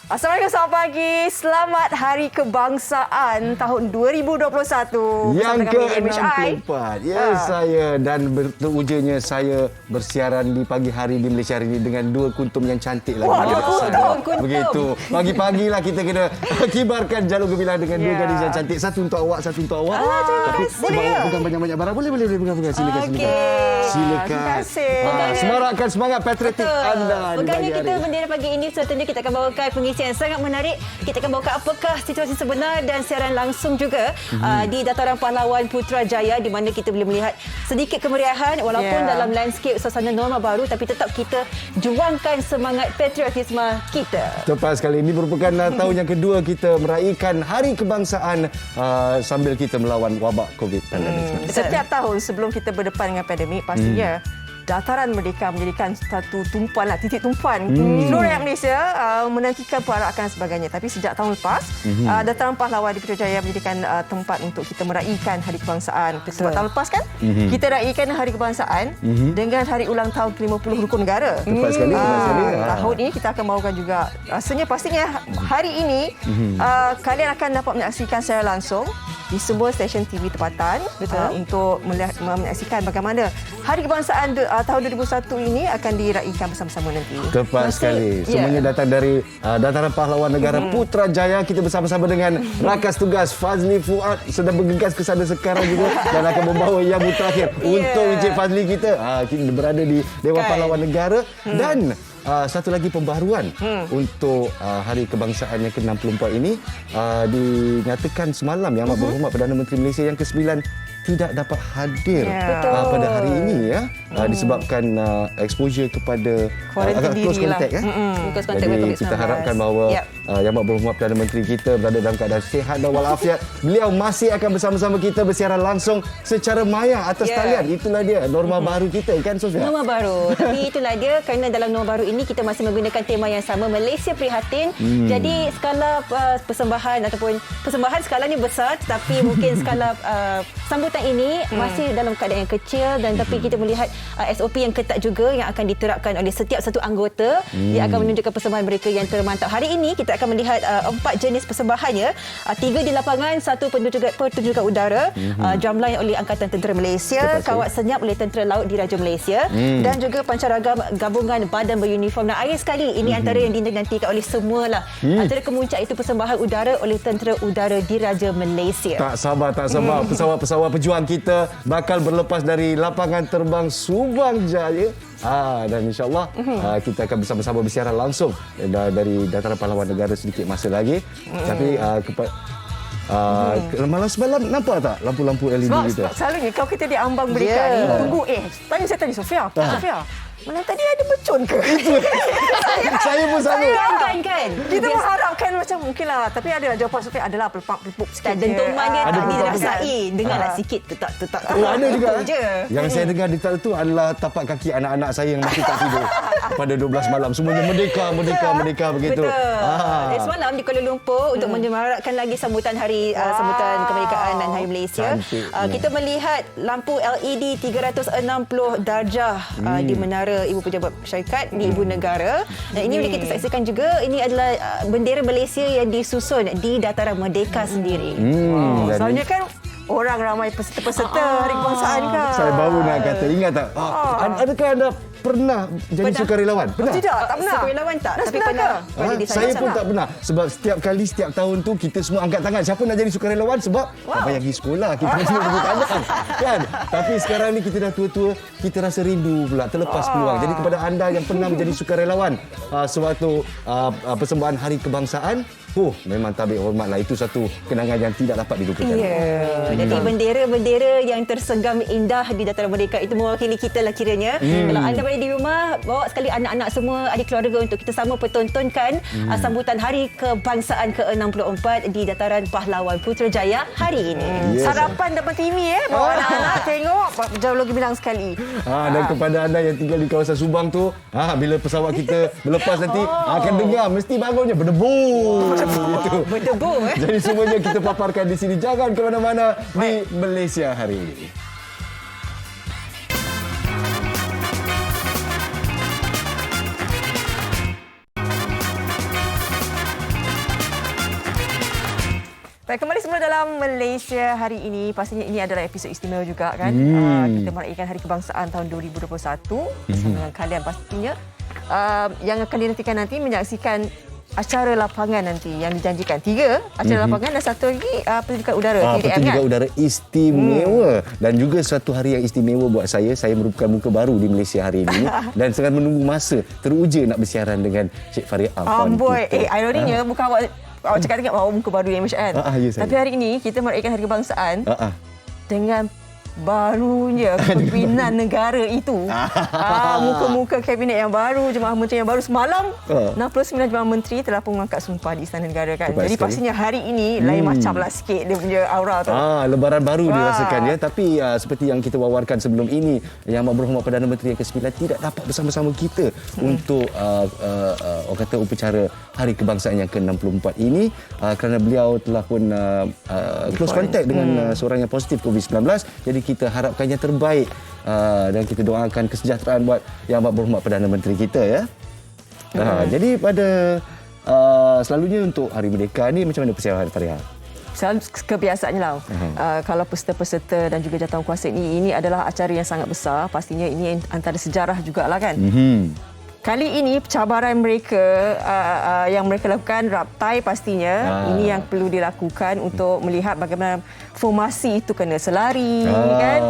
Assalamualaikum, selamat pagi. Selamat Hari Kebangsaan tahun 2021. Yang ke-64. Saya dan bertujanya saya bersiaran di pagi hari di Malaysia hari ini dengan dua kuntum yang cantik lagi. Wah, dua kuntum. Begitu. Pagi-pagilah kita kena kibarkan jalur gemilang dengan dua gadis yang cantik. Satu untuk awak, satu untuk awak. Terima kasih. Boleh ya? Bukan banyak-banyak barang. Boleh. Silakan. Terima kasih. Semarakkan semangat patriotik anda. Pegangnya kita bendera pagi ini, tentunya kita akan bawakan pengisian yang sangat menarik. Kita akan bawakan apakah situasi sebenar dan siaran langsung juga di Dataran Pahlawan Putrajaya, di mana kita boleh melihat sedikit kemeriahan walaupun dalam landscape suasana norma baru, tapi tetap kita juangkan semangat patriotisme kita. Tepat sekali. Ini merupakan tahun yang kedua kita meraihkan Hari Kebangsaan sambil kita melawan wabak COVID-19. Setiap tahun sebelum kita berdepan dengan pandemik, pastinya Dataran Merdeka menjadikan satu tumpuan, titik tumpuan seluruh rakyat Malaysia menantikan perarakan dan sebagainya. Tapi sejak tahun lepas, Dataran Pahlawan di Putrajaya menjadikan tempat untuk kita meraihkan Hari Kebangsaan. Sebab tahun lepas kan, kita raihkan Hari Kebangsaan dengan hari ulang tahun ke-50 Rukun Negara. Tepat sekali. Tahun ini kita akan bawakan juga. Pastinya hari ini kalian akan dapat menyaksikan secara langsung di semua stesen TV tempatan untuk menyaksikan bagaimana Hari Kebangsaan tahun 2001 ini akan diraihkan bersama-sama nanti. Tepat sekali. Semuanya datang dari Dataran Pahlawan Negara Putrajaya. Kita bersama-sama dengan rakas tugas Fazli Fuad sedang bergegas ke sana sekarang juga dan akan membawa yang terakhir untuk Encik Fazli kita. Kita berada di Dewan Pahlawan Negara dan satu lagi pembaharuan untuk Hari Kebangsaan yang ke-64 ini dinyatakan semalam Yang Amat Berhormat Perdana Menteri Malaysia yang ke-9 tidak dapat hadir pada hari ini disebabkan exposure kepada close contact Jadi kita harapkan bahawa Yang Amat Berhormat Perdana Menteri kita berada dalam keadaan sihat dan walafiat. Beliau masih akan bersama-sama kita bersiaran langsung secara maya atas talian. Itulah dia norma baru kita kan, Sofia? Norma baru. Tapi itulah dia, kerana dalam norma baru ini kita masih menggunakan tema yang sama, Malaysia Prihatin. Jadi skala persembahan skalanya besar, tetapi mungkin skala sambutan ini masih dalam keadaan yang kecil dan tapi kita melihat SOP yang ketat juga yang akan diterapkan oleh setiap satu anggota. Dia akan menunjukkan persembahan mereka yang termantap. Hari ini kita akan melihat 4 jenis persembahannya. 3 di lapangan, 1 pertunjukan udara, drumline oleh Angkatan Tentera Malaysia, kawat senyap oleh Tentera Laut Diraja Malaysia dan juga pancaragam gabungan badan beruniform. Nah, akhir sekali ini antara yang dinantikan oleh semualah. Antara kemuncak itu persembahan udara oleh Tentera Udara Diraja Malaysia. Tak sabar. Pesawat-pesawat pejuang kita bakal berlepas dari lapangan terbang Subang Jaya. Dan insyaAllah kita akan bersama-sama bersiaran langsung dari Dataran Pahlawan Negara sedikit masa lagi. Tapi malam semalam nampak tak lampu-lampu LED kita? Sebab selalunya kalau kita di ambang mereka ni tunggu saya tanya Sofia. Sofia, malam tadi ada becun ke? Saya pun sama. Kan? Kita mengharapkan macam mungkinlah, tapi adalah jawapan Sofia adalah pelupuk sikit. Dentuman dia tak dirasai. Dengarlah sikit tetak. Ada juga. Yang saya Hmm. dengar di tu adalah tapak kaki anak-anak saya yang masih tak tidur pada 12 malam. Semuanya merdeka begitu. Betul. Semalam di Kuala Lumpur untuk menyemarakkan lagi sambutan sambutan kemerdekaan dan Hari Malaysia. Kita melihat lampu LED 360 darjah di Menara Ibu Pejabat Syarikat di Ibu Negara. Dan ini boleh kita saksikan juga, ini adalah bendera Malaysia yang disusun di Dataran Merdeka sendiri. Soalnya kan orang ramai peserta Hari Kebangsaan kan. Saya baru nak kata, ingat tak? Adakah anda pernah jadi sukarelawan? Pernah? Tidak, tak pernah. Sukarelawan tak, tapi pernah pernah. Saya pun tak pernah. Sebab setiap tahun tu kita semua angkat tangan. Siapa nak jadi sukarelawan? Sebab tak payah pergi sekolah. Kita semua tepuk tangan. Kan? Tapi sekarang ni kita dah tua-tua, kita rasa rindu pula, terlepas peluang. Jadi kepada anda yang pernah menjadi sukarelawan sewaktu persembahan Hari Kebangsaan, memang tabik hormatlah. Itu satu kenangan yang tidak dapat dilupakan. Jadi bendera-bendera yang tersenggam indah di Dataran Merdeka itu mewakili kita lah kiranya. Kalau anda berada di rumah, bawa sekali anak-anak semua, adik keluarga untuk kita sama pertontonkan sambutan Hari Kebangsaan ke-64 di Dataran Pahlawan Putrajaya hari ini. Sarapan depan TV bawa anak-anak tengok jauh gemilang sekali. Dan kepada anda yang tinggal di kawasan Subang tu, bila pesawat kita berlepas nanti akan dengar mesti bangunnya berdebu. Berdebu. Jadi semuanya kita paparkan di sini. Jangan ke mana-mana di Malaysia hari ini. Baik, kembali semula dalam Malaysia hari ini. Pastinya ini adalah episod istimewa juga kan. Kita meraihkan Hari Kebangsaan tahun 2021 bersama dengan kalian pastinya. Yang akan dinantikan nanti menyaksikan acara lapangan nanti yang dijanjikan. 3 acara lapangan dan satu lagi pertunjukan udara. Pertunjukan udara istimewa. Dan juga suatu hari yang istimewa buat saya. Saya merupakan muka baru di Malaysia hari ini. Dan sedang menunggu masa teruja nak bersiaran dengan Cik Farid Afan. Amboi, ironinya bukan awak cakap dengan awak muka baru yang Malaysia kan. Ya, tapi hari ini kita meraihkan Hari Kebangsaan dengan barunya kepimpinan negara itu. Muka-muka kabinet yang baru, jemaah menteri yang baru. Semalam 69 jemaah menteri telah pun mengangkat sumpah di Istana Negara kan. Jadi pastinya hari ini lain macam lah sikit dia punya aura tu. Lebaran baru dirasakan ya. Tapi seperti yang kita wawarkan sebelum ini, Yang Amat Berhormat Perdana Menteri yang ke-9 tidak dapat bersama-sama kita untuk orang kata upacara Hari Kebangsaan yang ke-64 ini kerana beliau telah pun close contact dengan seorang yang positif COVID-19. Jadi kita harapkan yang terbaik dan kita doakan kesejahteraan buat Yang Amat Berhormat Perdana Menteri kita ya. Jadi pada selalunya untuk Hari Merdeka ni macam mana persiapan Farid? Selalu kebiasaannya lah. Kalau peserta-peserta dan juga jawatankuasa ini adalah acara yang sangat besar. Pastinya ini antara sejarah jugalah kan. Kali ini cabaran mereka yang mereka lakukan raptai pastinya. Ini yang perlu dilakukan untuk melihat bagaimana formasi itu kena selari kan.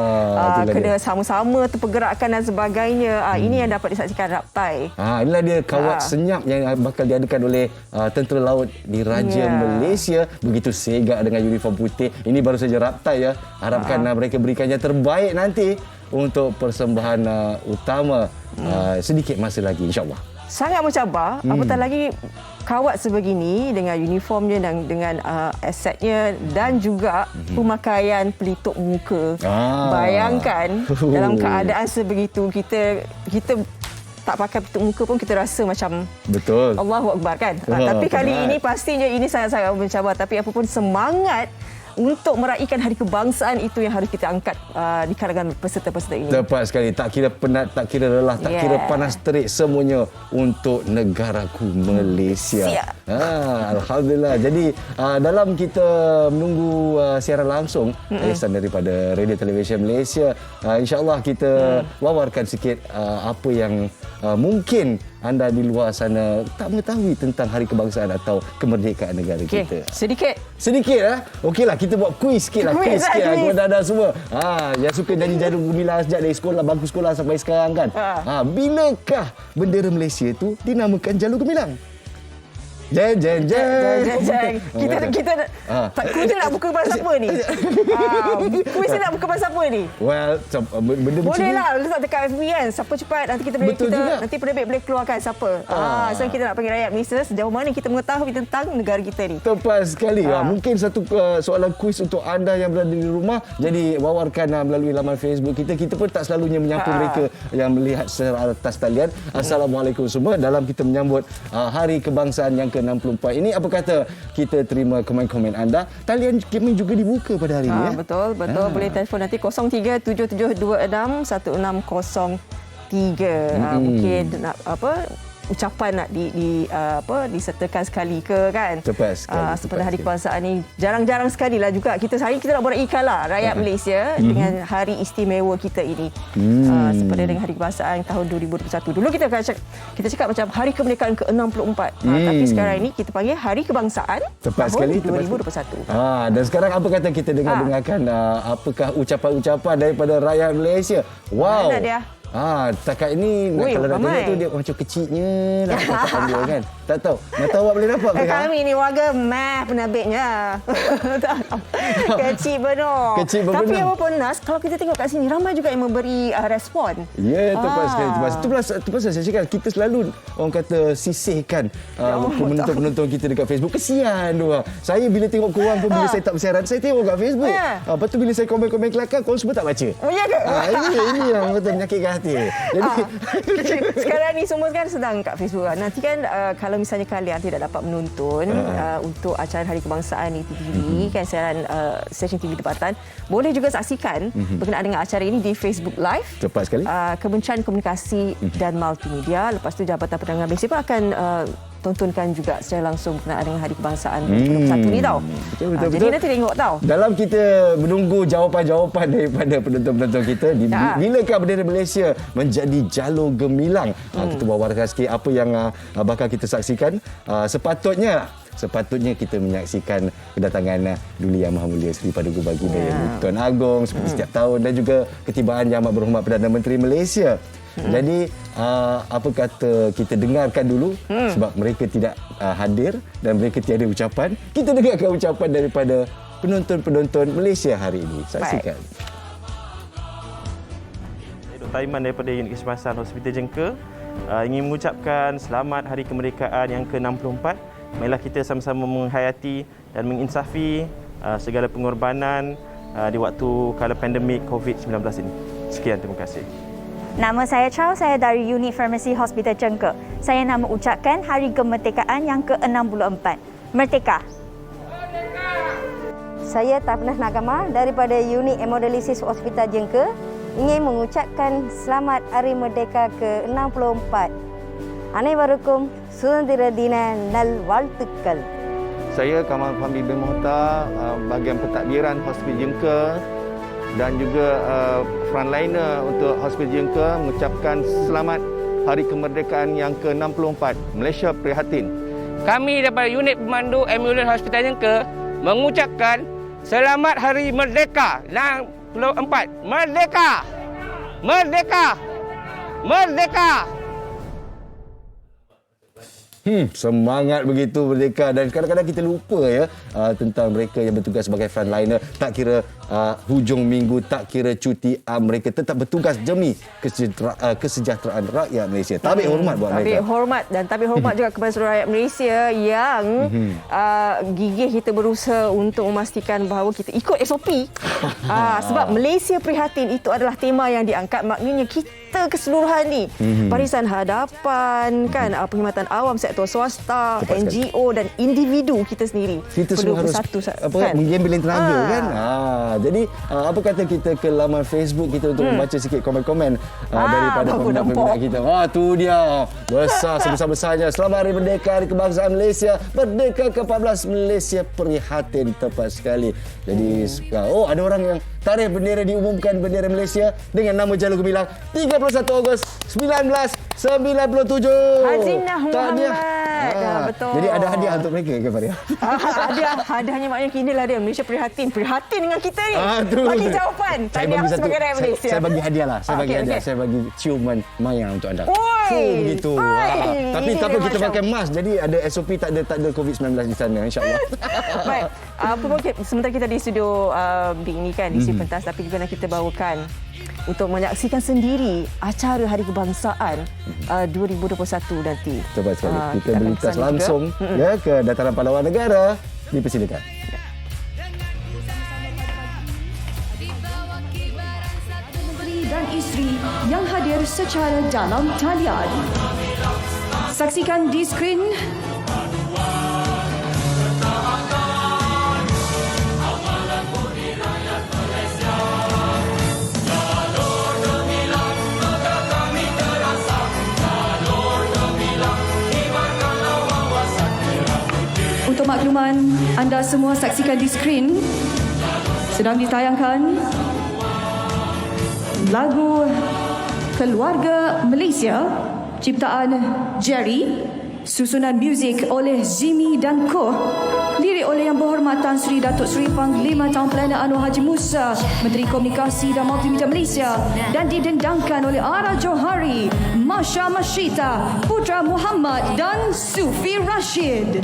Kena sama-sama tu pergerakan dan sebagainya. Ini yang dapat disaksikan raptai. Inilah dia kawat senyap yang bakal diadakan oleh Tentera Laut Diraja Malaysia. Begitu segak dengan uniform putih. Ini baru saja raptai ya. Harapkan mereka berikan yang terbaik nanti untuk persembahan utama sedikit masa lagi insya-Allah. Sangat mencabar, apatah lagi kawat sebegini dengan uniformnya dan dengan asetnya dan juga pemakaian pelitup muka. Bayangkan dalam keadaan sebegitu kita tak pakai pelitup muka pun kita rasa macam betul. Allahu Akbar kan. Tapi kali ini pastinya ini sangat-sangat mencabar, tapi apapun semangat untuk meraihkan Hari Kebangsaan itu yang harus kita angkat di kalangan peserta-peserta ini. Tepat sekali. Tak kira penat, tak kira lelah, tak kira panas terik, semuanya untuk negaraku Malaysia. Alhamdulillah. Jadi dalam kita menunggu siaran langsung daripada Radio Television Malaysia, insya-Allah kita wawarkan sikit apa yang mungkin anda di luar sana tak mengetahui tentang Hari Kebangsaan atau kemerdekaan negara kita. Sedikit okeylah, kita buat kuis sikit lah. Kuis sikit kepada anda semua. Yang suka jadi jarum gemilang sejak dari sekolah, bangku sekolah sampai sekarang kan. Bilakah bendera Malaysia tu dinamakan jalur gemilang? Jeng. Kita kuis nak buka bahasa apa ni? Kuis nak buka bahasa apa ni? Well, benda macam boleh lah letak dekat FB kan. Siapa cepat nanti kita nanti penerbit boleh keluarkan siapa. So kita nak panggil rakyat Malaysia sejauh mana kita mengetahui tentang negara kita ni. Tepat sekali. Mungkin satu soalan kuis untuk anda yang berada di rumah. Jadi wawarkan melalui laman Facebook kita. Kita pun tak selalunya menyapa mereka yang melihat secara atas talian. Assalamualaikum semua. Dalam kita menyambut Hari Kebangsaan yang ke-64 ini, apa kata kita terima komen-komen anda. Talian kami juga dibuka pada hari ini. Betul. Boleh telefon nanti 0377261603. Mungkin nak ucapan nak disertakan sekali ke kan. Tepat sekali. Seperti Hari Kebangsaan ni jarang-jarang sekali lah juga kita nak berikan lah rakyat Malaysia dengan hari istimewa kita ini. Seperti dengan Hari Kebangsaan tahun 2021. Dulu kita cakap macam Hari Kemerdekaan ke-64. Tapi sekarang ini kita panggil Hari Kebangsaan tahun 2021. Dan sekarang apa kata kita dengarkan apakah ucapan-ucapan daripada rakyat Malaysia? Wow. Mana dia? Takat ini kalau nak tengok tu dia macam kecilnya lah perkataan dia kan. Tak tahu. Nak tahu awak boleh dapat ke? Kami ni warga penerbitnya. Kecil benar. Tapi apapun Nas, kalau kita tengok kat sini ramai juga yang memberi respon. Ya, tepat sekali. Itu pasal saya cakap kita selalu orang kata sisihkan penonton-penonton kita dekat Facebook. Kesian diorang. Saya bila tengok korang pun bila saya tak bersiaran, saya tengok kat Facebook. Lepas tu bila saya komen-komen kelakar, korang semua tak baca. Ya ke? Ini yang betul menyakitkan hati. Jadi sekarang ni semua kan sedang kat Facebook. Nanti kan kalau misalnya kalian tidak dapat menonton untuk acara Hari Kebangsaan ini TV kan, siaran stesen TV tempatan, boleh juga saksikan berkenaan dengan acara ini di Facebook Live. Tepat sekali. Kementerian Komunikasi dan Multimedia. Lepas tu Jabatan Perdagangan Malaysia pun akan tontonkan juga secara langsung berkenaan dengan Hari Kebangsaan 2021 ni tau. Betul. Jadi nanti tengok tau. Dalam kita menunggu jawapan-jawapan daripada penonton-penonton kita, bilakah bendera Malaysia menjadi jalur gemilang? Kita bawakan sikit apa yang bakal kita saksikan. Sepatutnya kita menyaksikan kedatangan Duli Yang Maha Mulia Seri Paduka Baginda Tuan Agong seperti setiap tahun, dan juga ketibaan Yang Amat Berhormat Perdana Menteri Malaysia. Jadi apa kata kita dengarkan dulu, sebab mereka tidak hadir dan mereka tiada ucapan. Kita dengarkan ucapan daripada penonton-penonton Malaysia hari ini. Saksikan. Dr. Taiman daripada Unit Kecemasan Hospital Jengka ingin mengucapkan selamat Hari Kemerdekaan yang ke-64. Marilah kita sama-sama menghayati dan menginsafi segala pengorbanan di waktu kala pandemik COVID-19 ini. Sekian, terima kasih. Nama saya Chow, saya dari Unit Farmasi Hospital Jengka. Saya nak mengucapkan Hari Kemerdekaan yang ke-64. Merdeka! Saya Tapnah Nagama daripada Unit Hemodialisis Hospital Jengka ingin mengucapkan selamat Hari Merdeka ke-64. Anevarukum Sudandira Dina Nalwaltukkal. Saya Kamal Fahmi bin Mohtar, bahagian pentadbiran Hospital Jengka dan juga frontliner untuk Hospital Jengka mengucapkan selamat Hari Kemerdekaan yang ke-64. Malaysia prihatin. Kami daripada Unit Pemandu Ambulans Hospital Jengka mengucapkan selamat Hari Merdeka 64. Merdeka! Merdeka! Merdeka! Semangat begitu merdeka, dan kadang-kadang kita lupa tentang mereka yang bertugas sebagai frontliner. Tak kira hujung minggu, tak kira cuti, mereka tetap bertugas demi kesejahteraan rakyat Malaysia. Tabik hormat buat mereka. Tabik hormat, dan tabik hormat juga kepada seluruh rakyat Malaysia yang gigih kita berusaha untuk memastikan bahawa kita ikut SOP. Sebab Malaysia prihatin itu adalah tema yang diangkat, maknanya kita keseluruhan ni, barisan hadapan kan, perkhidmatan awam, sektor swasta, NGO dan individu kita sendiri kita semua harus mengambil tenaga kan. Jadi apa kata kita ke laman Facebook kita untuk membaca sikit komen-komen daripada peminat-peminat kita. Tu dia, besar sebesar-besarnya. Selamat Hari Merdeka, Hari Kebangsaan Malaysia, Merdeka ke-14, Malaysia prihatin, tepat sekali. Jadi ada orang yang tarikh bendera diumumkan, bendera Malaysia dengan nama jalur gemilang 31 Ogos 1997. Hazinah Muhammad. Betul. Jadi ada hadiah untuk mereka ke Faria? Hadiahnya maknanya kini lah dia. Malaysia prihatin dengan kita ni. Bagi jawapan. Tahniah sebagai rakyat Malaysia. Saya bagi hadiah lah. Saya bagi ciuman maya untuk anda. Begitu. Tapi kita pakai mask. Jadi ada SOP, tak ada COVID-19 di sana, insya-Allah. Baik. Apa pun sementara kita di studio Big ni kan, di sini pentas, tapi juga nak kita bawakan untuk menyaksikan sendiri acara Hari Kebangsaan 2021 nanti. Tepat sekali. Kita melintas langsung ke Dataran Pahlawan Negara. Dipersilakan. Menteri dan isteri yang hadir secara dalam talian. Saksikan di skrin. Untuk makluman, anda semua saksikan di skrin sedang ditayangkan lagu Keluarga Malaysia ciptaan Jerry, susunan muzik oleh Zimi dan Koh, lirik oleh Yang Berhormatan Seri Datuk Seri Panglima Tahun Perdana Anwar Haji Musa, Menteri Komunikasi dan Multimedia Malaysia, dan didendangkan oleh Ara Johari, Masha Mashita, Putra Muhammad dan Sufi Rashid.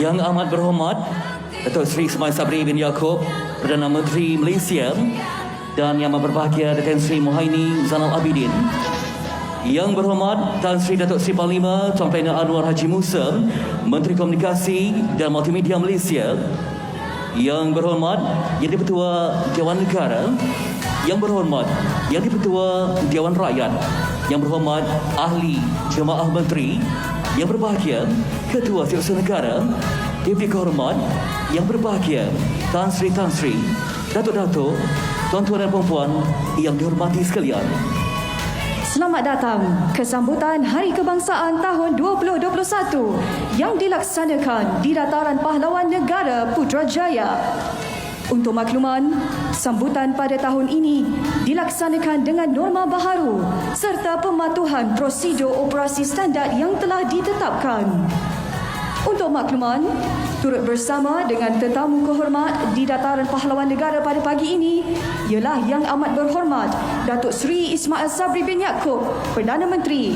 Yang amat berhormat Datuk Seri Ismail Sabri bin Yaakob, Perdana Menteri Malaysia, dan yang amat berbahagia Datuk Seri Muhaimin Zainal Abidin. Yang berhormat Tan Sri Datuk Seri Panglima Tuan Perdana Anwar Haji Musa, Menteri Komunikasi dan Multimedia Malaysia. Yang berhormat Yang di-Pertua Dewan Negara. Yang berhormat Yang di-Pertua Dewan Rakyat. Yang berhormat Ahli Jemaah Menteri. Yang berbahagia Ketua Setiausaha Negara, Deputi Kehormat, yang berbahagia Tan Sri, Datuk-Datuk, Tuan-tuan dan puan-puan yang dihormati sekalian. Selamat datang ke sambutan Hari Kebangsaan tahun 2021 yang dilaksanakan di Dataran Pahlawan Negara Putrajaya. Untuk makluman, sambutan pada tahun ini dilaksanakan dengan norma baharu serta pematuhan prosedur operasi standard yang telah ditetapkan. Untuk makluman, turut bersama dengan tetamu kehormat di Dataran Pahlawan Negara pada pagi ini ialah Yang Amat Berhormat Datuk Seri Ismail Sabri bin Yaakob, Perdana Menteri,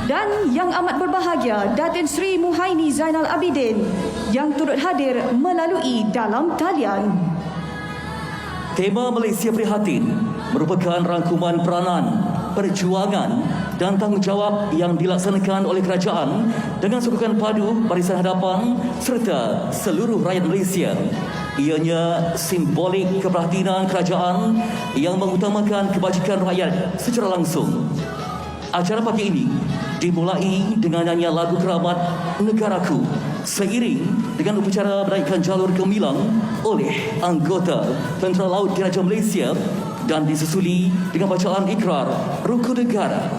dan Yang Amat Berbahagia Datin Seri Muhaimin Zainal Abidin yang turut hadir melalui dalam talian. Tema Malaysia Prihatin merupakan rangkuman peranan, perjuangan dan tanggungjawab yang dilaksanakan oleh kerajaan dengan sokongan padu Barisan Hadapan serta seluruh rakyat Malaysia. Ianya simbolik keprihatinan kerajaan yang mengutamakan kebajikan rakyat secara langsung. Acara pagi ini dimulai dengan nyanyian lagu keramat Negaraku seiring dengan upacara menaikkan jalur gemilang oleh anggota Tentera Laut Diraja Malaysia dan disusuli dengan bacaan ikrar Rukun Negara.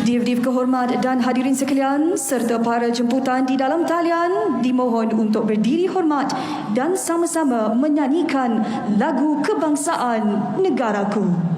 Div-div kehormat dan hadirin sekalian serta para jemputan di dalam talian dimohon untuk berdiri hormat dan sama-sama menyanyikan lagu kebangsaan Negaraku.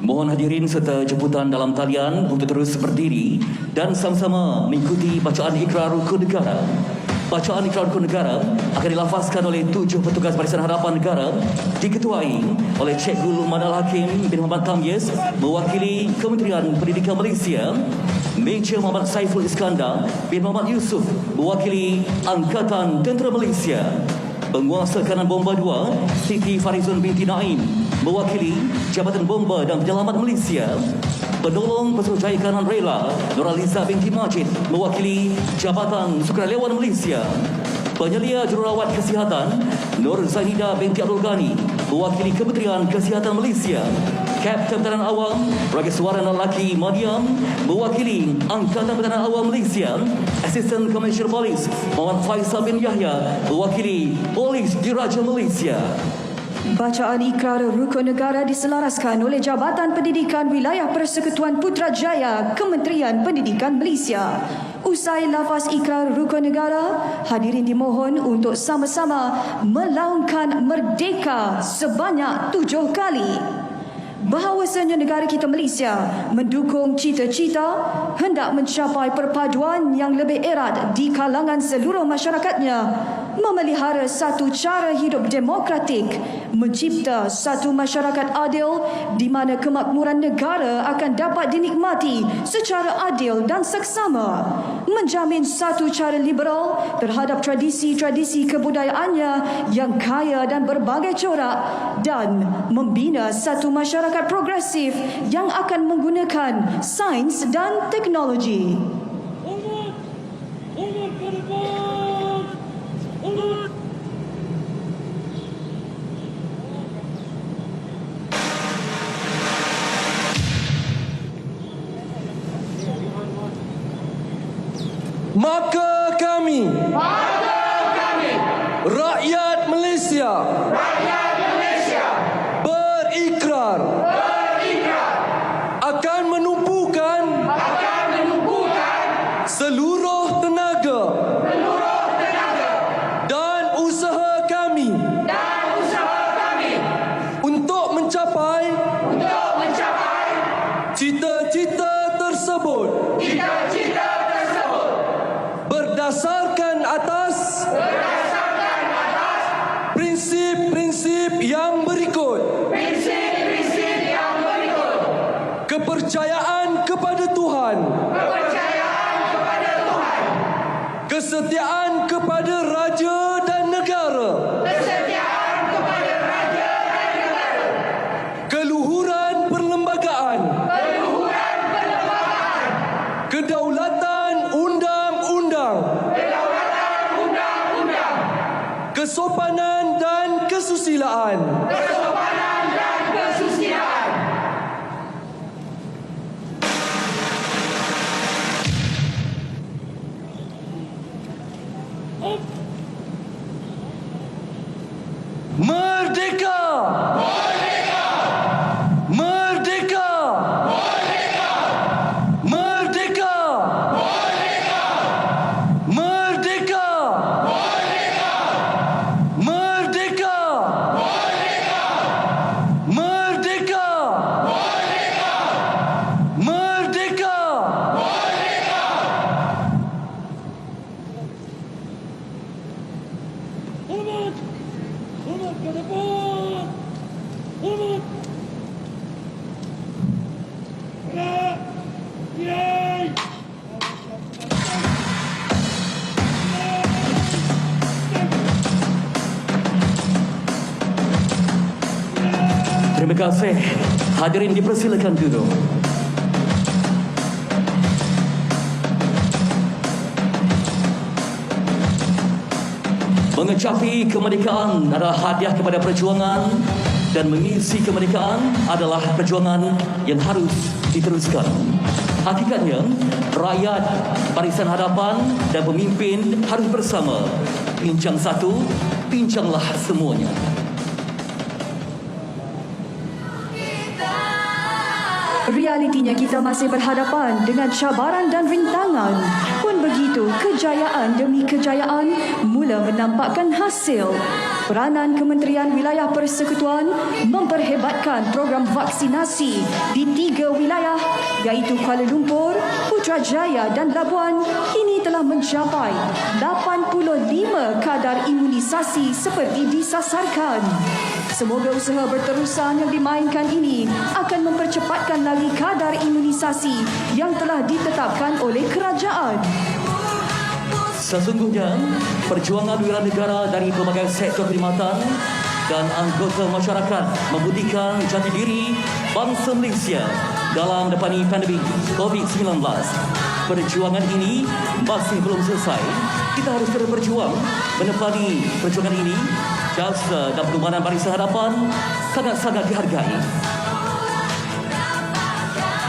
Mohon hadirin serta jemputan dalam talian untuk terus berdiri dan sama-sama mengikuti bacaan ikrar Rukun Negara. Bacaan ikrar Rukun Negara akan dilafazkan oleh 7 petugas Barisan Hadapan Negara diketuai oleh Cikgu Luqman Al-Hakim bin Muhammad Tamyiz mewakili Kementerian Pendidikan Malaysia, Major Muhammad Saiful Iskandar bin Muhammad Yusof mewakili Angkatan Tentera Malaysia, Penguasa Kanan Bomba 2 Siti Farizun binti Naim mewakili Jabatan Bomba dan Penyelamat Malaysia, Penolong Pesuruhjaya Kanan Rela Nuraliza binti Majid mewakili Jabatan Sukarelawan Malaysia, Penyelia Jururawat Kesihatan Nur Zainida binti Abdul Ghani mewakili Kementerian Kesihatan Malaysia, Kapten Pertahanan Awam Raja Suara Lelaki Madiam mewakili Angkatan Pertahanan Awam Malaysia, Assistant Commissioner Polis Muhammad Faisal bin Yahya mewakili Polis Diraja Malaysia. Bacaan ikrar Rukun Negara diselaraskan oleh Jabatan Pendidikan Wilayah Persekutuan Putrajaya Kementerian Pendidikan Malaysia. Usai lafaz ikrar Rukun Negara, hadirin dimohon untuk sama-sama melaungkan merdeka sebanyak 7 kali. bahawasanya negara kita Malaysia mendukung cita-cita hendak mencapai perpaduan yang lebih erat di kalangan seluruh masyarakatnya, memelihara satu cara hidup demokratik, mencipta satu masyarakat adil di mana kemakmuran negara akan dapat dinikmati secara adil dan seksama, menjamin satu cara liberal terhadap tradisi-tradisi kebudayaannya yang kaya dan berbagai corak, dan membina satu masyarakat progresif yang akan menggunakan sains dan teknologi. Maka kami rakyat Malaysia berikrar akan menumpukan seluruh tenaga dan usaha kami untuk mencapai cita-cita tersebut berdasarkan atas prinsip-prinsip yang berikut. Kepercayaan kepada Tuhan. Kesetiaan kepada raja dan negara. Keluhuran perlembagaan. Kedaulatan undang-undang. Kesopanan dan kesusilaan. Merdeka! Merdeka! Merdeka! Merdeka! Merdeka! Merdeka! Merdeka! Terima kasih. Hadirin dipersilakan duduk. Mengecapi kemerdekaan adalah hadiah kepada perjuangan, dan mengisi kemerdekaan adalah perjuangan yang harus diteruskan. Hakikatnya, rakyat, barisan hadapan dan pemimpin harus bersama. Pincang satu, pincanglah semuanya. Realitinya kita masih berhadapan dengan cabaran dan rintangan. Pun begitu, kejayaan demi kejayaan mula menampakkan hasil. Peranan Kementerian Wilayah Persekutuan memperhebatkan program vaksinasi di 3 wilayah iaitu Kuala Lumpur, Putrajaya dan Labuan kini telah mencapai 85 kadar imunisasi seperti disasarkan. Semoga usaha berterusan yang dimainkan ini akan mempercepatkan lagi kadar imunisasi yang telah ditetapkan oleh kerajaan. Sesungguhnya, perjuangan wira negara dari pelbagai sektor khidmatan dan anggota masyarakat membuktikan jati diri bangsa Malaysia dalam menghadapi pandemik COVID-19. Perjuangan ini masih belum selesai. Kita harus terus berjuang menepani perjuangan ini. Jasa dan pengorbanan barisan hadapan sangat-sangat dihargai.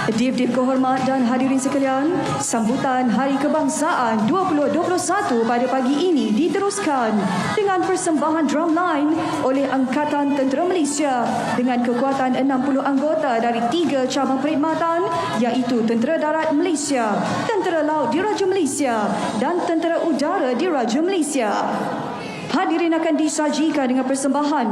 Dip-dip kehormat dan hadirin sekalian, sambutan Hari Kebangsaan 2021 pada pagi ini diteruskan dengan persembahan drumline oleh Angkatan Tentera Malaysia dengan kekuatan 60 anggota dari 3 cabang perkhidmatan iaitu Tentera Darat Malaysia, Tentera Laut Diraja Malaysia dan Tentera Udara Diraja Malaysia. hadirin akan disajikan dengan persembahan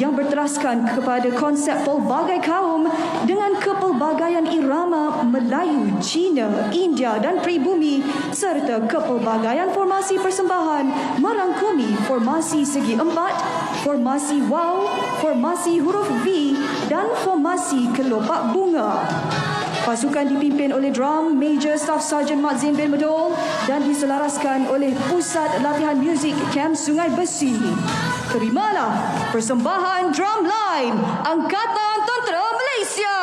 yang berteraskan kepada konsep pelbagai kaum dengan kepelbagaian irama Melayu, Cina, India dan pribumi serta kepelbagaian formasi persembahan merangkumi formasi segi empat, formasi waw, formasi huruf V dan formasi kelopak bunga. Pasukan dipimpin oleh Drum Major Staff Sergeant Mat Zain bin Medol dan diselaraskan oleh Pusat Latihan Muzik Kem Sungai Besi. Terimalah persembahan Drumline Angkatan Tentera Malaysia.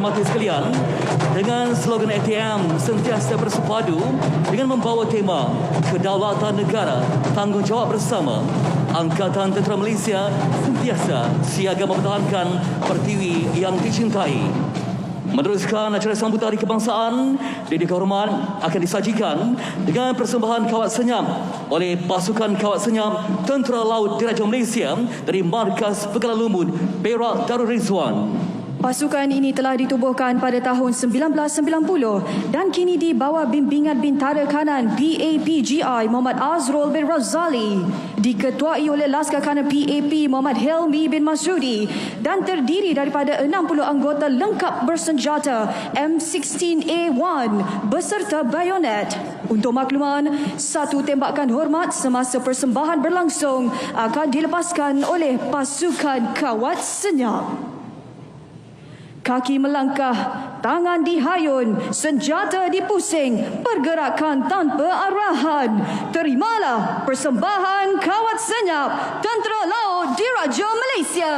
dihormati sekalian, dengan slogan ATM sentiasa bersepadu dengan membawa tema Kedaulatan Negara, Tanggungjawab Bersama, Angkatan Tentera Malaysia sentiasa siaga mempertahankan pertiwi yang dicintai. Meneruskan acara sambutan Hari Kebangsaan, Didik Hormat akan disajikan dengan persembahan kawat senyap oleh pasukan kawat senyap Tentera Laut Diraja Malaysia dari Markas Pekalan Lumut Perak Darul Rizwan. Pasukan ini telah ditubuhkan pada tahun 1990 dan kini di bawah bimbingan Bintara Kanan PAPGI Muhammad Azrul bin Razali, diketuai oleh Laskar Kanan PAP Muhammad Helmi bin Masudi dan terdiri daripada 60 anggota lengkap bersenjata M16A1 beserta bayonet. Untuk makluman, satu tembakan hormat semasa persembahan berlangsung akan dilepaskan oleh pasukan kawat senyap. Kaki melangkah, tangan dihayun, senjata dipusing, pergerakan tanpa arahan. Terimalah persembahan kawat senyap Tentera Laut Diraja Malaysia.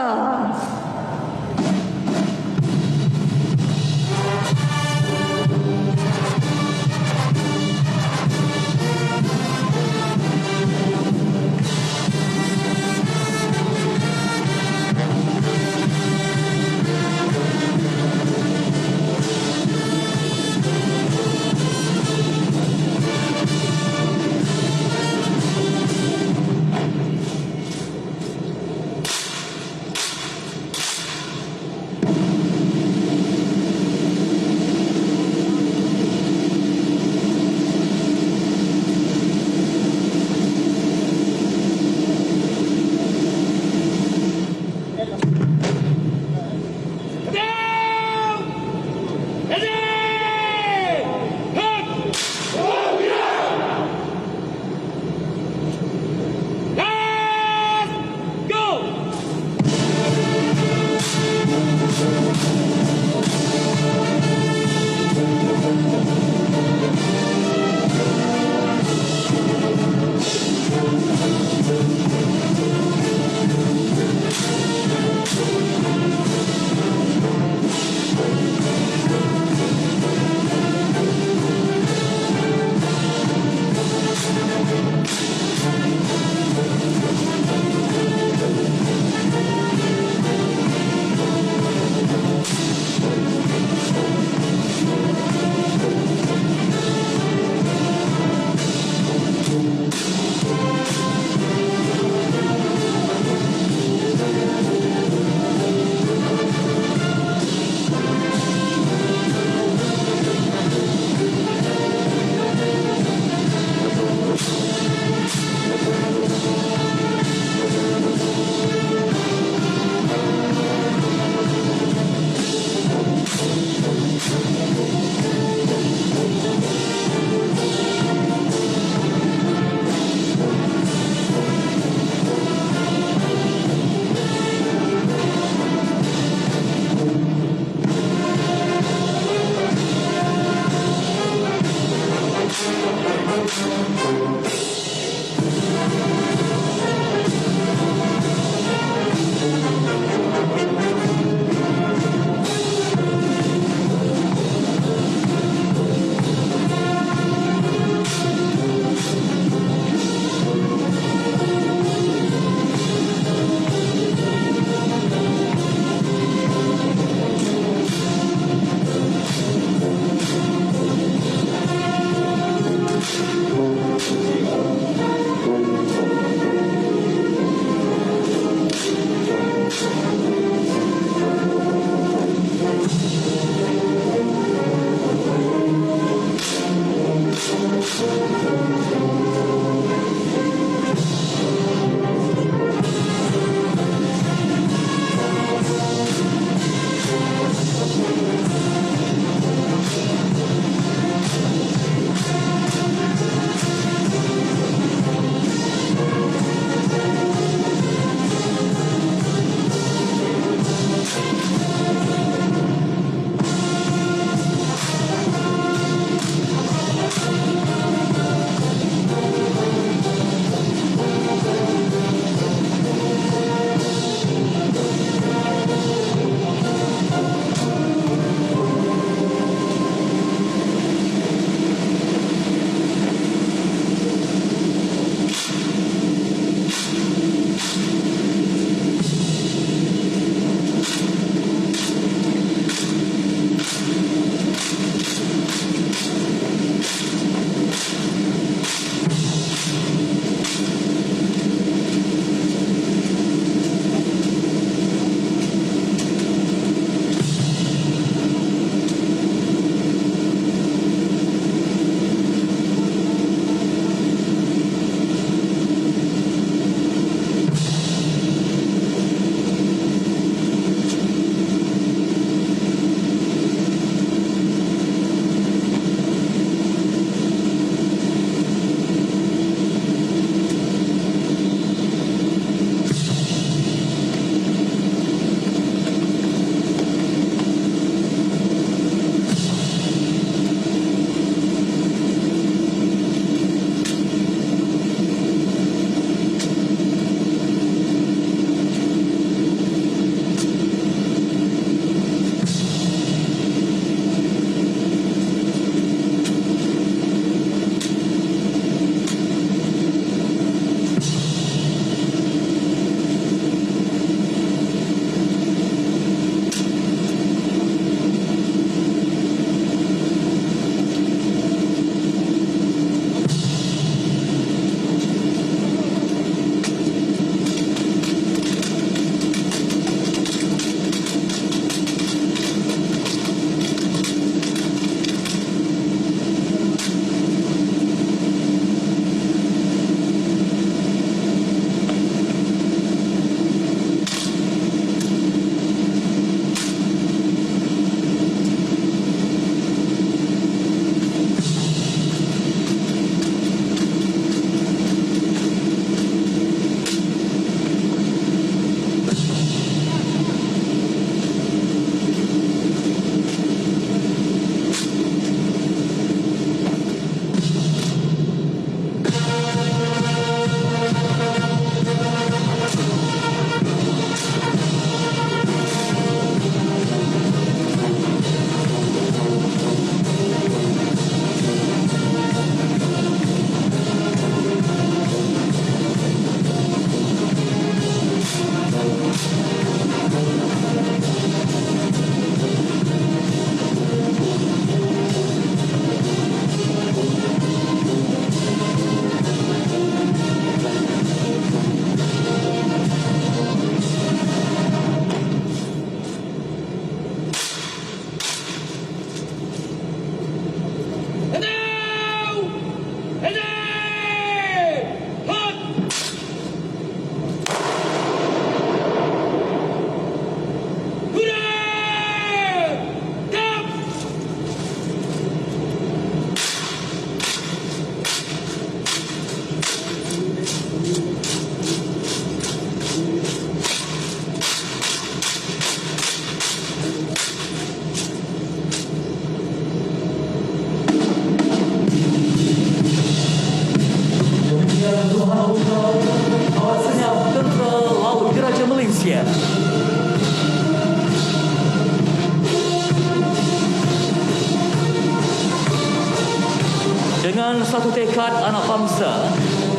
Semangat anak bangsa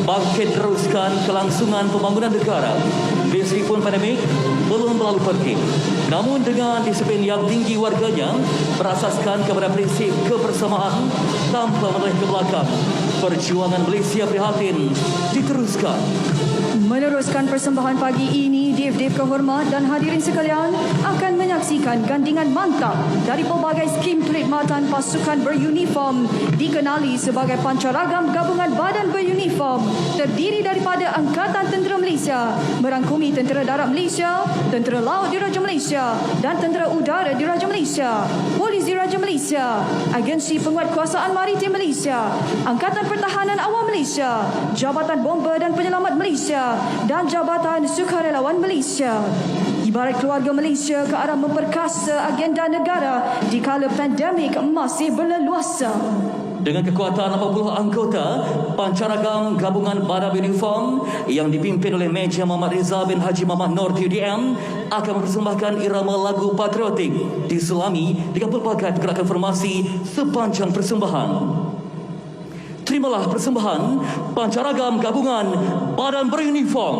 bangkit teruskan kelangsungan pembangunan negara meskipun pandemik belum berlalu pergi. Namun dengan disiplin yang tinggi warganya berasaskan kepada prinsip kebersamaan tanpa menoleh ke belakang, perjuangan Malaysia Prihatin diteruskan. Meneruskan persembahan pagi ini, Dev-Dev kehormat dan hadirin sekalian akan menyaksikan gandingan mantap dari pelbagai skim perkhidmatan pasukan beruniform dikenali sebagai Pancaragam Gabungan Badan Beruniform terdiri daripada Angkatan Tentera Malaysia, merangkumi Tentera Darat Malaysia, Tentera Laut Diraja Malaysia dan Tentera Udara Diraja Malaysia, Polis Diraja Malaysia, Agensi Penguatkuasaan Maritim Malaysia, Angkatan Pertahanan Awam Malaysia, Jabatan Bomba dan Penyelamat Malaysia dan Jabatan Sukarelawan Malaysia. Ibarat keluarga Malaysia ke arah memperkasa agenda negara dikala pandemik masih berleluasa. Dengan kekuatan 80 anggota, Pancaragam Gabungan Badan Beruniform yang dipimpin oleh Meja Muhammad Rizal bin Haji Muhammad Nur TUDM akan mempersembahkan irama lagu patriotik diselami dengan pelbagai gerakan formasi sepanjang persembahan. Terimalah persembahan Pancaragam Gabungan Badan Beruniform.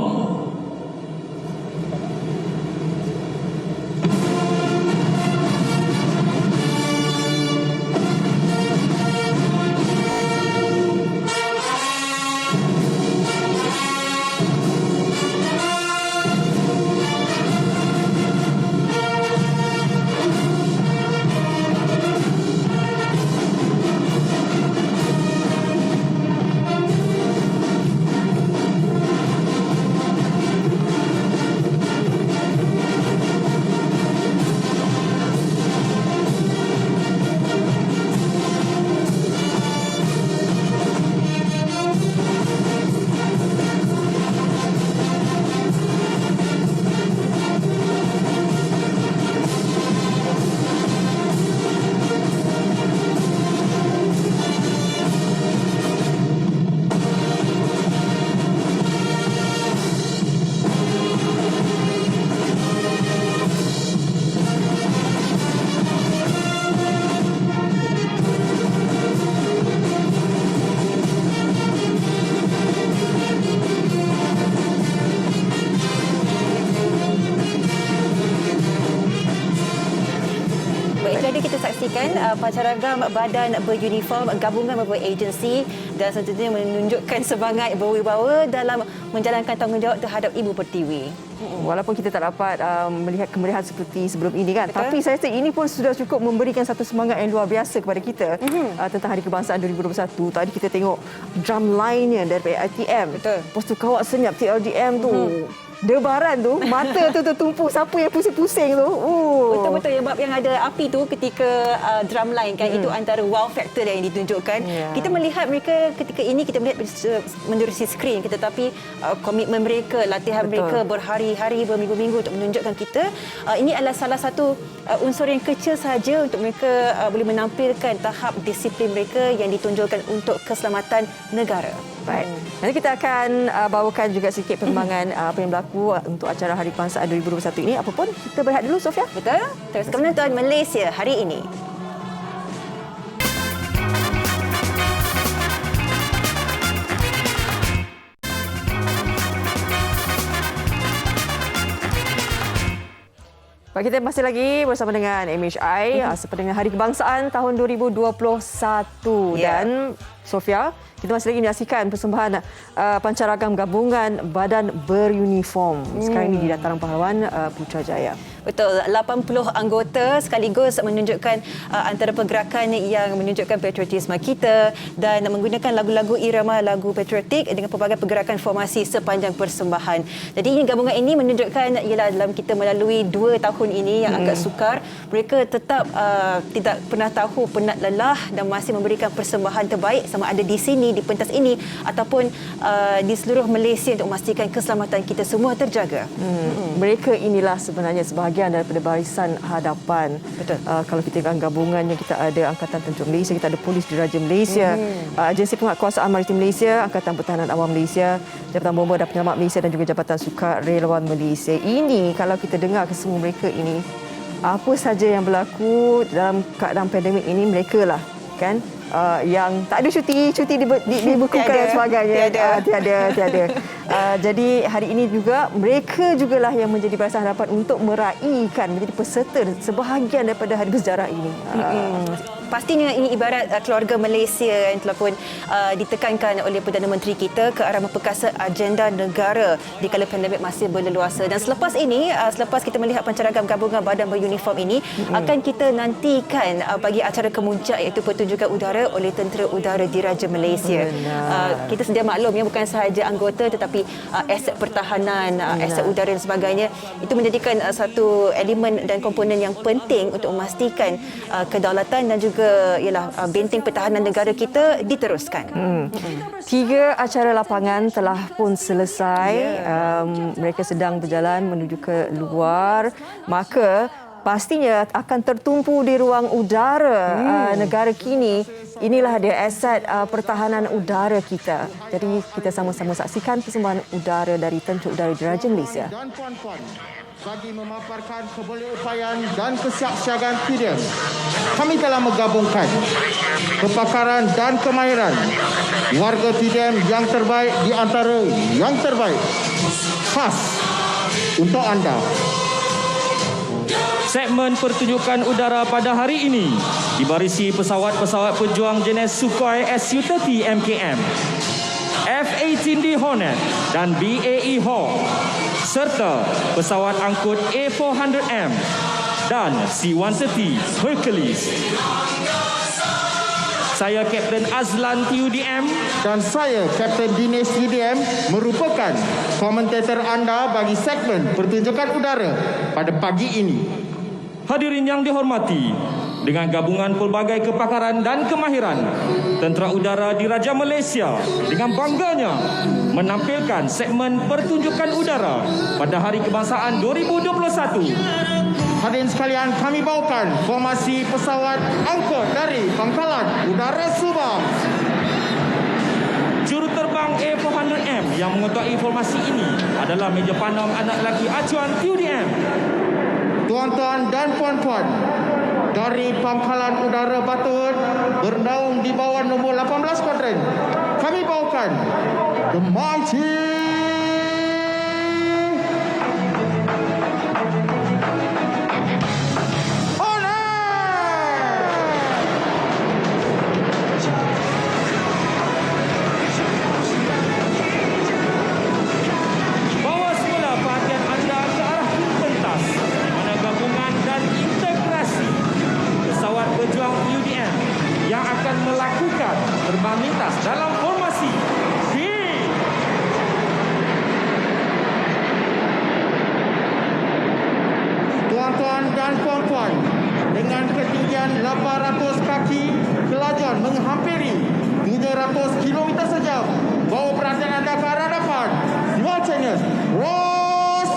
Jadi kita saksikan Pancaragam Badan Beruniform gabungan beberapa agensi dan tentunya menunjukkan semangat berwibawa dalam menjalankan tanggungjawab terhadap Ibu Pertiwi. Walaupun kita tak dapat melihat kemeriahan seperti sebelum ini kan. Betul. Tapi saya rasa ini pun sudah cukup memberikan satu semangat yang luar biasa kepada kita tentang Hari Kebangsaan 2021. Tadi kita tengok drum line-nya daripada ITM. Betul. Lepas tu kawat senyap TLDM tu. Debaran tu, mata tu tertumpu siapa yang pusing-pusing tu. Betul-betul yang ada api tu ketika drumline kan, itu antara wow factor yang ditunjukkan. Kita melihat mereka ketika ini, kita melihat menerusi skrin, tetapi komitmen mereka, latihan mereka berhari-hari, berminggu-minggu untuk menunjukkan kita ini adalah salah satu unsur yang kecil saja untuk mereka boleh menampilkan tahap disiplin mereka yang ditunjukkan untuk keselamatan negara. Baik. Nanti kita akan bawakan juga sedikit perkembangan apa yang berlaku untuk acara Hari Kebangsaan 2021 ini. Apapun, kita berehat dulu, Sofia. Betul. Teruskan menonton Malaysia hari ini. Baik, kita masih lagi bersama dengan MHI seperti dengan Hari Kebangsaan tahun 2021 dan Sofia, kita masih lagi menyaksikan persembahan Pancaragam Gabungan Badan Beruniform sekarang ini di Dataran Pahlawan Putrajaya. Betul, 80 anggota sekaligus menunjukkan antara pergerakan yang menunjukkan patriotisme kita dan menggunakan lagu-lagu irama lagu patriotik dengan pelbagai pergerakan formasi sepanjang persembahan. Jadi ini gabungan ini menunjukkan ialah dalam kita melalui 2 tahun ini yang agak sukar, mereka tetap tidak pernah tahu penat lelah dan masih memberikan persembahan terbaik sama ada di sini, di pentas ini ataupun di seluruh Malaysia untuk memastikan keselamatan kita semua terjaga. Mereka inilah sebenarnya sebahagian daripada barisan hadapan. Betul. Kalau kita lihat gabungannya, kita ada Angkatan Tentera Malaysia, kita ada Polis Diraja Malaysia, Agensi Penguatkuasaan Maritim Malaysia, Angkatan Pertahanan Awam Malaysia, Jabatan Bomba dan Penyelamat Malaysia dan juga Jabatan Sukarelawan Malaysia. Ini kalau kita dengar kesemua mereka ini, apa saja yang berlaku dalam keadaan pandemik ini, mereka lah kan yang tak ada cuti dibekukan dan sebagainya. Tiada. Jadi hari ini juga mereka jugalah yang menjadi barisan hadapan untuk meraihkan, menjadi peserta sebahagian daripada hari bersejarah ini. Pastinya ini ibarat keluarga Malaysia yang telah pun ditekankan oleh Perdana Menteri kita ke arah memperkasa agenda negara di kala pandemik masih berleluasa. Dan selepas ini, selepas kita melihat pancaragam gabungan badan beruniform ini, akan kita nantikan bagi acara kemuncak iaitu pertunjukan udara oleh Tentera Udara Diraja Malaysia. Kita sedia maklum ya, bukan sahaja anggota tetapi aset pertahanan, aset udara dan sebagainya. Itu menjadikan satu elemen dan komponen yang penting untuk memastikan kedaulatan dan juga ialah benteng pertahanan negara kita diteruskan. 3 acara lapangan telah pun selesai. Mereka sedang berjalan menuju ke luar. Maka pastinya akan tertumpu di ruang udara negara kini. Inilah dia aset pertahanan udara kita. Jadi kita sama-sama saksikan persembahan udara dari Tentera Udara Diraja Malaysia. Dan puan-puan, bagi memaparkan kebolehupayaan dan kesiapsiagaan PDM, kami telah menggabungkan kepakaran dan kemahiran warga PDM yang terbaik di antara yang terbaik khas untuk anda. Segmen pertunjukan udara pada hari ini dibarisi pesawat-pesawat pejuang jenis Sukhoi Su-30 MKM, F-18D Hornet dan BAE Hawk, serta pesawat angkut A400M dan C-130 Hercules. Saya Kapten Azlan TUDM dan saya Kapten Dinesh TUDM merupakan komentator anda bagi segmen pertunjukan udara pada pagi ini. Hadirin yang dihormati, dengan gabungan pelbagai kepakaran dan kemahiran, Tentera Udara Diraja Malaysia dengan bangganya menampilkan segmen pertunjukan udara pada Hari Kebangsaan 2021. Hadirin sekalian, kami bawakan formasi pesawat angkut dari Pangkalan Udara Subang. Juruterbang A400M yang mengetuai formasi ini adalah Meja Panom anak lelaki acuan TUDM. Tuan-tuan dan puan-puan, dari Pangkalan Udara Batu bernaung di bawah nombor 18 kuadran, kami bawakan The Mighty pejuang UDM yang akan melakukan terbang lintas dalam formasi D. Tuan-tuan dan puan-puan, dengan ketinggian 800 kaki, kelajuan menghampiri 300 km sejam, bawa perhatian anda ke arah depan. Simultaneous Ross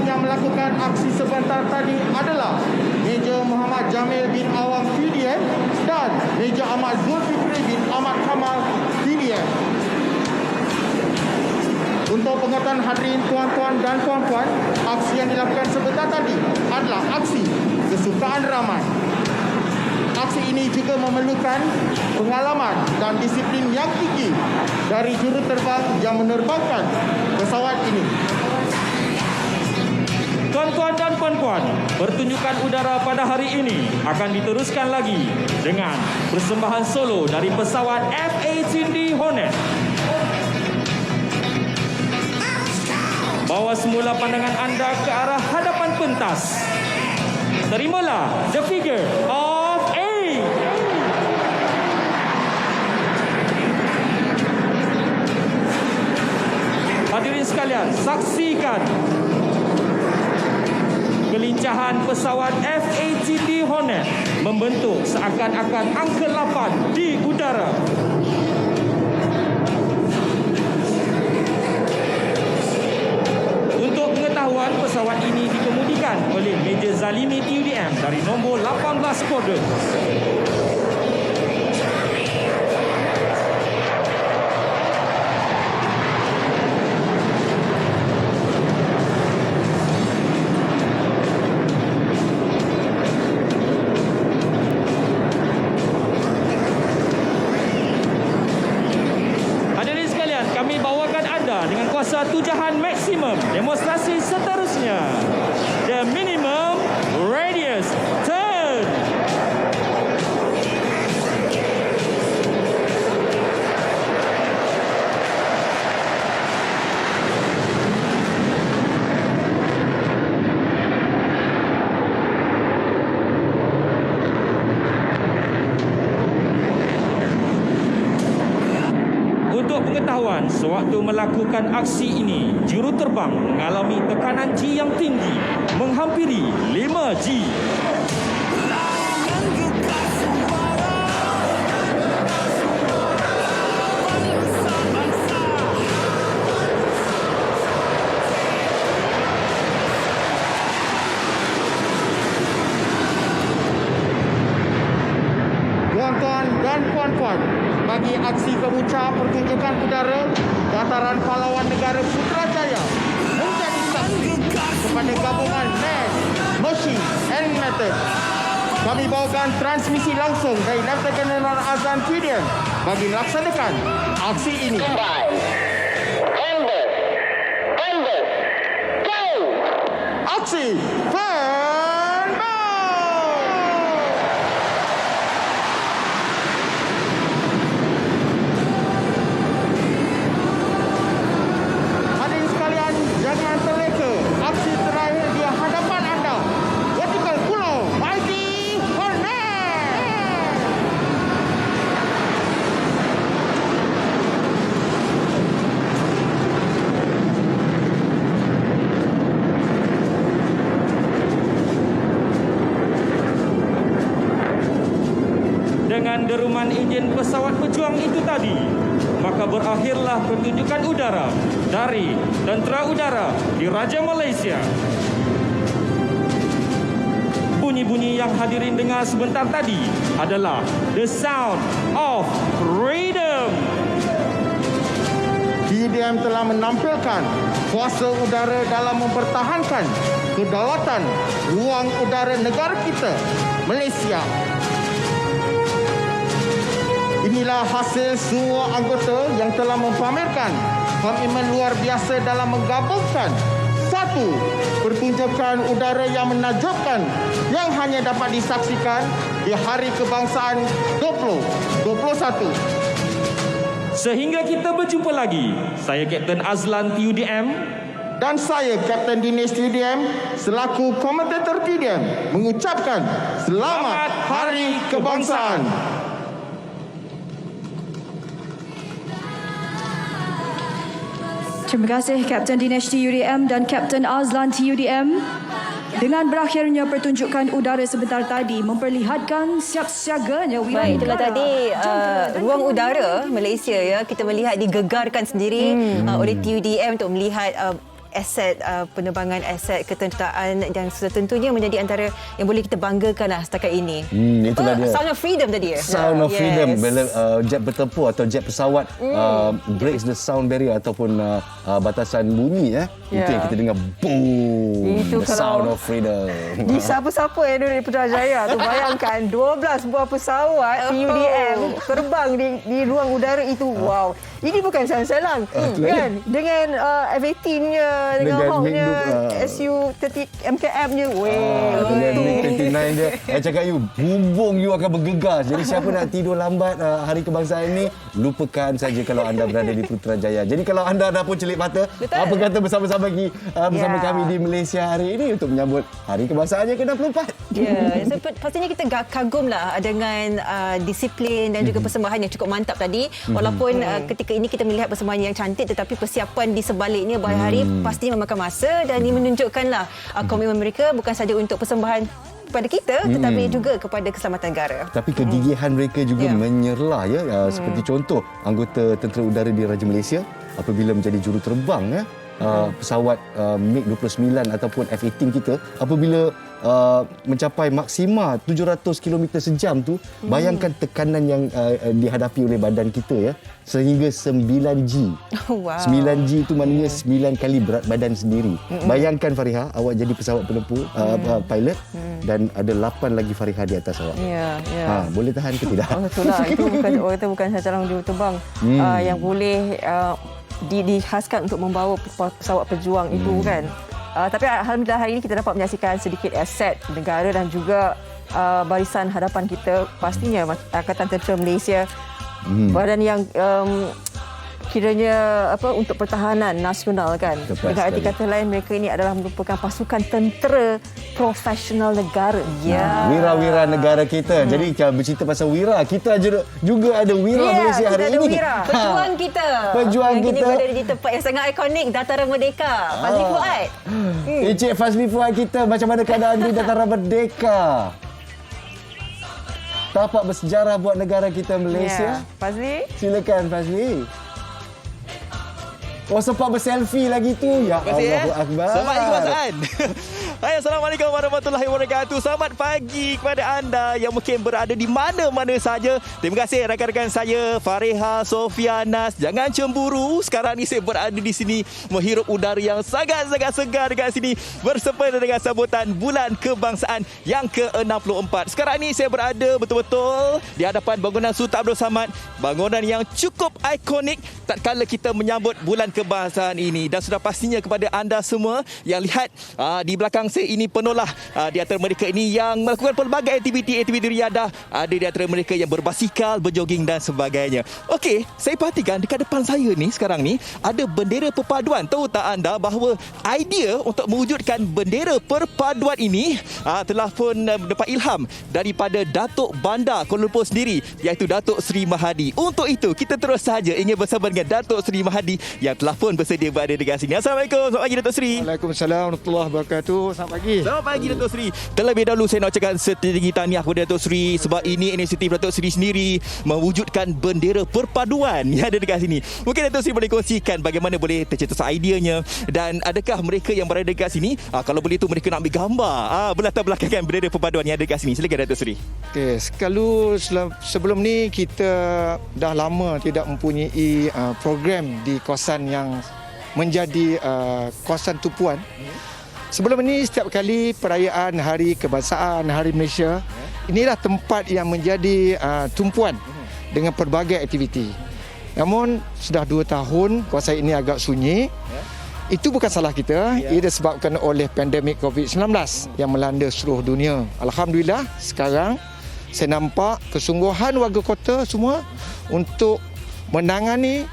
yang melakukan aksi sebentar tadi adalah Major Muhammad Jamil bin Awang PDM dan Major Ahmad Zulfikri bin Ahmad Kamal PDM. Untuk pengetahuan hadirin tuan-tuan dan puan-puan, aksi yang dilakukan sebentar tadi adalah aksi kesukaan ramai. Aksi ini juga memerlukan pengalaman dan disiplin yang tinggi dari juruterbang yang menerbangkan pesawat ini. Tuan-tuan dan puan-puan, pertunjukan udara pada hari ini akan diteruskan lagi dengan persembahan solo dari pesawat F-18D Hornet. Bawa semula pandangan anda ke arah hadapan pentas. Terimalah the figure of A. Hadirin sekalian, saksikan kelincahan pesawat F-18D Hornet membentuk seakan-akan angka 8 di udara. Untuk pengetahuan, pesawat ini dikemudikan oleh Major Zalimi TUDM dari nombor 18 Squadron. juga tujuan maksimum demonstrasi seterusnya. The minimum radius turn. Untuk pengetahuan, sewaktu melakukan aksi ini, juruterbang mengalami tekanan G yang tinggi, menghampiri 5G. Tuan-tuan dan puan-puan, bagi aksi kemuncak pertunjukan udara Dataran Pahlawan Negara Putrajaya menjadi saksi kepada gabungan Man, Machine and Method. Kami bawakan transmisi langsung dari Lieutenant General Azlan PDM bagi melaksanakan aksi ini. Aksi dengan deruman enjin pesawat pejuang itu tadi, maka berakhirlah pertunjukan udara dari Tentera Udara di Raja Malaysia. Bunyi-bunyi yang hadirin dengar sebentar tadi adalah the sound of freedom. PDM telah menampilkan kuasa udara dalam mempertahankan kedaulatan ruang udara negara kita, Malaysia. Inilah hasil semua anggota yang telah mempamerkan komitmen luar biasa dalam menggabungkan satu pertunjukan udara yang menakjubkan yang hanya dapat disaksikan di Hari Kebangsaan 2021. Sehingga kita berjumpa lagi. Saya Kapten Azlan TUDM dan saya Kapten Dinesh TUDM selaku komentator TUDM mengucapkan Selamat Hari Kebangsaan. Terima kasih Kapten Dinesh TUDM dan Kapten Azlan TUDM. Dengan berakhirnya pertunjukan udara sebentar tadi memperlihatkan siap siaganya wilayah. Baik, itulah tadi ruang udara Malaysia ya. Kita melihat digegarkan sendiri oleh TUDM untuk melihat aset penerbangan, aset ketenteraan dan sudah tentunya menjadi antara yang boleh kita banggakan lah setakat ini. Itulah dia. Sound of freedom tadi ya. Sound of freedom. Bila jet bertempur atau jet pesawat breaks the sound barrier ataupun batasan bunyi itu yang kita dengar boom. Itu the sound of freedom. Di siapa-siapa yang ada di Putrajaya tu bayangkan 12 buah pesawat TUDM terbang di ruang udara itu. Wow. Ini bukan selang-selang kan dengan F-18-nya dengan Hawk-nya, Su-30 MKM-nya. Dengan MiG-29 dia. Saya cakap bumbung you akan bergegas. Jadi siapa nak tidur lambat Hari Kebangsaan ini, lupakan saja kalau anda berada di Putrajaya. Jadi kalau anda dah pun celik mata, apa kata bersama-sama bersama kami di Malaysia hari ini untuk menyambut Hari Kebangsaan yang ke-64. Ya, pastinya kita kagumlah dengan disiplin dan juga persembahan yang cukup mantap tadi. Walaupun ketika ini kita melihat persembahan yang cantik, tetapi persiapan di sebaliknya hari pastinya memakan masa dan ini menunjukkanlah komitmen mereka bukan saja untuk persembahan kepada kita tetapi juga kepada keselamatan negara. Tapi kegigihan mereka juga menyerlah seperti contoh anggota Tentera Udara di Raja Malaysia apabila menjadi juruterbang pesawat MiG-29 ataupun F-18 kita apabila mencapai maksima 700 km sejam tu, bayangkan tekanan yang dihadapi oleh badan kita sehingga 9G. Wow. 9G itu maknanya 9 kali berat badan sendiri. Bayangkan Fariha, awak jadi pesawat penempur pilot dan ada 8 lagi Fariha di atas awak. Boleh tahan ke tidak? Itulah, itu bukan saja calon juruterbang yang boleh dikhaskan untuk membawa pesawat pejuang itu kan. Tapi alhamdulillah hari ini kita dapat menyaksikan sedikit aset negara dan juga barisan hadapan kita, pastinya Angkatan Tentera Malaysia, badan yang kiranya untuk pertahanan nasional kan. Dengan arti kata lain, mereka ini adalah merupakan pasukan tentera profesional negara. Ya. Wira-wira negara kita. Jadi kalau bercerita pasal wira, kita juga ada wira Malaysia hari ini. Pejuang kita. Pejuang yang kita. Yang berada di tempat yang sangat ikonik, Dataran Merdeka. Fazli Fuad. Encik Fazli Fuad kita, macam mana keadaan di Dataran Merdeka? Tapak bersejarah buat negara kita Malaysia. Fazli? Silakan Fazli. Oh, sempat berselfie lagi tu. Ya Allahu Akbar. Selamat kekuasaan. Hai, Assalamualaikum warahmatullahi wabarakatuh. Selamat pagi kepada anda yang mungkin berada di mana-mana saja. Terima kasih rakan-rakan saya, Fareha, Sofia, Nas. Jangan cemburu. Sekarang ni saya berada di sini menghirup udara yang sangat-sangat segar dekat sini bersempena dengan sambutan Bulan Kebangsaan yang ke-64. Sekarang ni saya berada betul-betul di hadapan bangunan Sultan Abdul Samad. Bangunan yang cukup ikonik tatkala kita menyambut Bulan Kebangsaan ini. Dan sudah pastinya kepada anda semua yang lihat di belakang saya ini penuhlah di antara mereka ini yang melakukan pelbagai aktiviti riadah. Ada di antara mereka yang berbasikal, berjoging dan sebagainya. Okey, saya perhatikan dekat depan saya ni sekarang ni ada bendera perpaduan. Tahu tak anda bahawa idea untuk mewujudkan bendera perpaduan ini telah pun mendapat ilham daripada Datuk Bandar Kuala Lumpur sendiri, iaitu Datuk Seri Mahathir. Untuk itu kita terus saja ingin bersama dengan Datuk Seri Mahathir yang telah pun bersedia berada dekat sini. Assalamualaikum. Selamat pagi Datuk Seri. Waalaikumsalam warahmatullahi wabarakatuh. Selamat pagi. Selamat pagi Datuk Seri. Terlebih dahulu saya nak ucapkan setinggi tahniah kepada Datuk Seri sebab ini inisiatif Datuk Seri sendiri mewujudkan bendera perpaduan yang ada dekat sini. Mungkin Datuk Seri boleh kongsikan bagaimana boleh tercetus ideanya dan adakah mereka yang berada dekat sini kalau boleh tu mereka nak ambil gambar berlatar belakangan bendera perpaduan yang ada dekat sini. Silakan Datuk Seri. Okey, sebelum ni kita dah lama tidak mempunyai program di kawasan yang menjadi kawasan tumpuan. Sebelum ini setiap kali perayaan Hari Kebangsaan, Hari Malaysia, inilah tempat yang menjadi tumpuan dengan pelbagai aktiviti. Namun sudah 2 tahun kawasan ini agak sunyi. Itu bukan salah kita, ia disebabkan oleh pandemik COVID-19 yang melanda seluruh dunia. Alhamdulillah sekarang saya nampak kesungguhan warga kota semua untuk menangani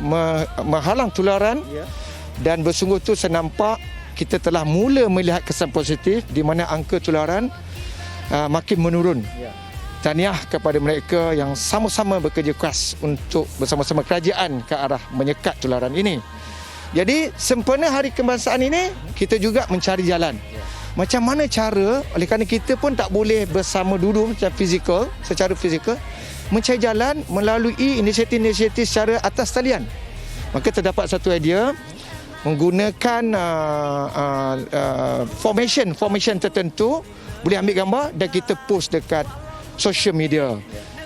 menghalang tularan. Dan bersungguh tu saya nampak kita telah mula melihat kesan positif di mana angka tularan makin menurun. Tahniah kepada mereka yang sama-sama bekerja keras untuk bersama-sama kerajaan ke arah menyekat tularan ini. Jadi sempena Hari Kebangsaan ini kita juga mencari jalan. Macam mana cara, oleh kerana kita pun tak boleh bersama dulu secara fizikal, mencari jalan melalui inisiatif-inisiatif secara atas talian. Maka terdapat satu idea menggunakan formation tertentu, boleh ambil gambar dan kita post dekat social media.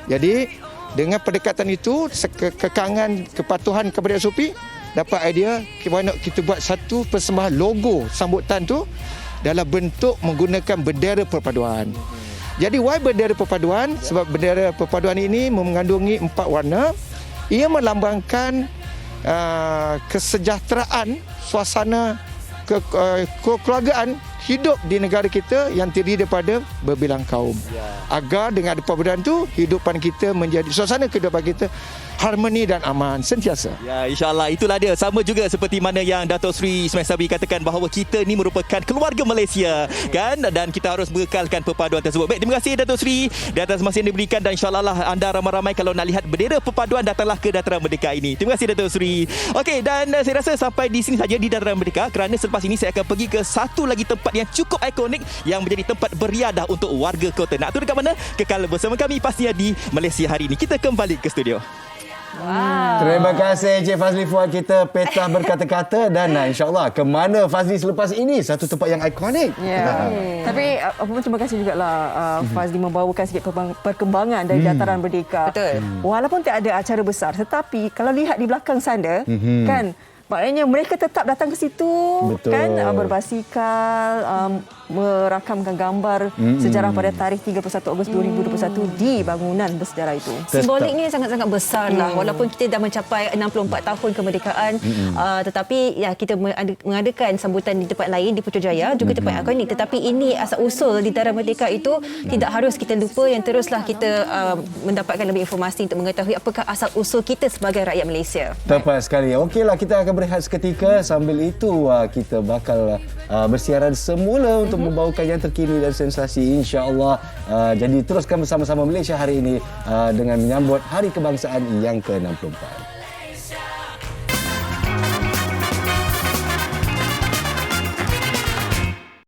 Jadi dengan pendekatan itu, kekangan kepatuhan kepada SOP, dapat idea kita buat satu persembahan logo sambutan tu dalam bentuk menggunakan bendera perpaduan. Jadi why bendera perpaduan? Sebab bendera perpaduan ini mengandungi 4 warna. Ia melambangkan kesejahteraan, suasana kekeluargaan hidup di negara kita yang terdiri daripada berbilang kaum. Agar dengan ada perbedaan itu, hidupan kita menjadi, suasana kehidupan kita harmoni dan aman sentiasa. Ya, insya-Allah itulah dia, sama juga seperti mana yang Datuk Seri Ismail Sabri katakan bahawa kita ni merupakan keluarga Malaysia kan, dan kita harus mengekalkan perpaduan tersebut. Baik, terima kasih Datuk Seri di atas masa yang diberikan dan insya-Allah lah anda ramai-ramai kalau nak lihat bendera perpaduan datanglah ke Dataran Merdeka ini. Terima kasih Datuk Seri. Okey, dan saya rasa sampai di sini saja di Dataran Merdeka kerana selepas ini saya akan pergi ke satu lagi tempat yang cukup ikonik yang menjadi tempat beriadah untuk warga kota. Nak tahu dekat mana? Kekal bersama kami pastinya di Malaysia Hari ini. Kita kembali ke studio. Wow. Terima kasih Encik Fazli Fuad kita petah berkata-kata dan insya-Allah ke mana Fazli selepas ini, satu tempat yang ikonik. Tapi apa pun terima kasih jugalah Fazli membawakan sikit perkembangan dari Dataran Merdeka. Betul. Walaupun tak ada acara besar, tetapi kalau lihat di belakang sana kan Maknanya mereka tetap datang ke situ. Betul. Kan, berbasikal, merakamkan gambar sejarah pada tarikh 31 Ogos 2021 di bangunan bersejarah itu. Simboliknya sangat-sangat besar lah. Walaupun kita dah mencapai 64 tahun kemerdekaan, tetapi ya kita mengadakan sambutan di tempat lain di Putrajaya juga tempat ikonik. Tetapi ini asal-usul di Dataran Merdeka itu tidak harus kita lupa, yang teruslah kita mendapatkan lebih informasi untuk mengetahui apakah asal-usul kita sebagai rakyat Malaysia. Tepat sekali. Okeylah, kita akan berehat seketika. Sambil itu kita bakal bersiaran semula untuk membawakan yang terkini dan sensasi, insya-Allah. Jadi teruskan bersama-sama Malaysia hari ini dengan menyambut Hari Kebangsaan yang ke-64.